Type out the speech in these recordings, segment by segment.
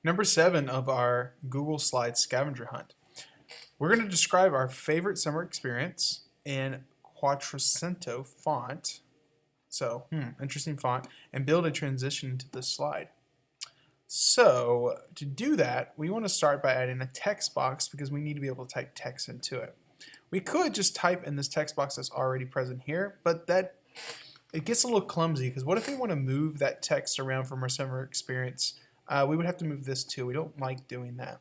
Number 7 of our Google Slides scavenger hunt. We're going to describe our favorite summer experience in Quattrocento font. So, interesting font, and build a transition into this slide. So, to do that, we want to start by adding a text box because we need to be able to type text into it. We could just type in this text box that's already present here, but it gets a little clumsy because what if we want to move that text around from our summer experience? We would have to move this too. We don't like doing that.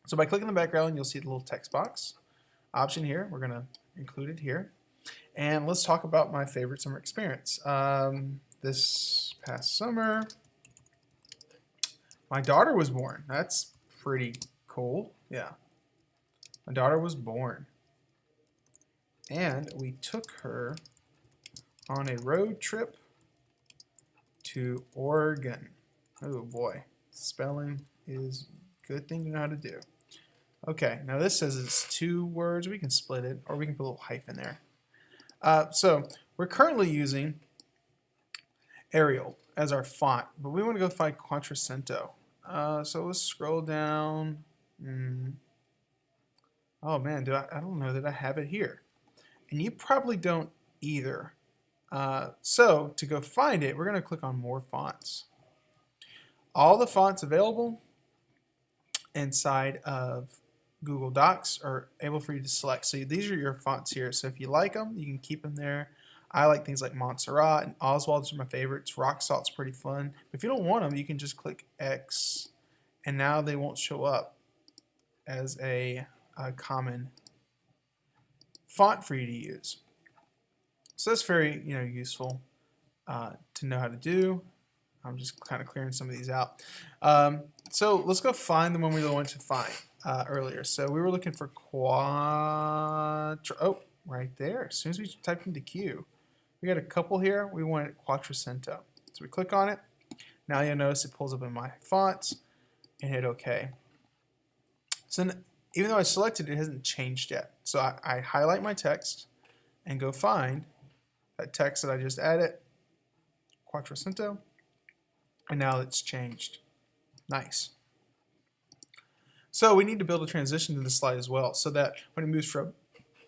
So by clicking the background, you'll see the little text box option here. We're going to include it here. And let's talk about my favorite summer experience. This past summer, my daughter was born. That's pretty cool. Yeah. My daughter was born. And we took her on a road trip to Oregon. Oh boy, spelling is a good thing to know how to do. Okay, now this says it's 2 words. We can split it, or we can put a little hyphen there. So we're currently using Arial as our font, but we want to go find Quattrocento. So let's scroll down. Oh man, I don't know that I have it here. And you probably don't either. So to go find it, we're going to click on More Fonts. All the fonts available inside of Google Docs are able for you to select. So these are your fonts here. So if you like them, you can keep them there. I like things like Montserrat and Oswald's are my favorites. Rock Salt's pretty fun. But if you don't want them, you can just click X, and now they won't show up as a common font for you to use. So that's very useful to know how to do. I'm just kind of clearing some of these out. So let's go find the one we wanted to find earlier. So we were looking for oh, right there. As soon as we typed into Q, we got a couple here. We wanted Quattrocento. So we click on it. Now you'll notice it pulls up in my fonts and hit OK. So even though I selected it, it hasn't changed yet. So I highlight my text and go find that text that I just added, Quattrocento, and now it's changed. Nice. So we need to build a transition to this slide as well, so that when it moves from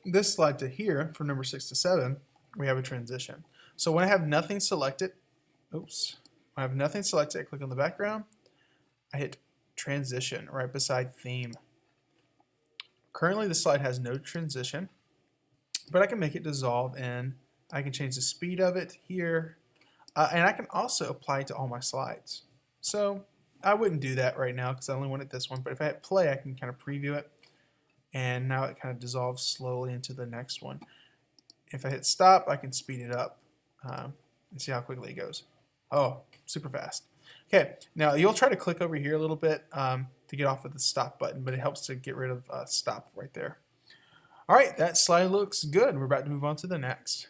this slide to here, from number 6 to 7, we have a transition. So when I have nothing selected, when I have nothing selected, I click on the background, I hit transition right beside theme. Currently the slide has no transition, but I can make it dissolve in. I can change the speed of it here, and I can also apply it to all my slides. So I wouldn't do that right now because I only wanted this one, but if I hit play, I can kind of preview it, and now it kind of dissolves slowly into the next one. If I hit stop, I can speed it up and see how quickly it goes. Oh, super fast. Okay, now you'll try to click over here a little bit to get off of the stop button, but it helps to get rid of stop right there. All right, that slide looks good. We're about to move on to the next.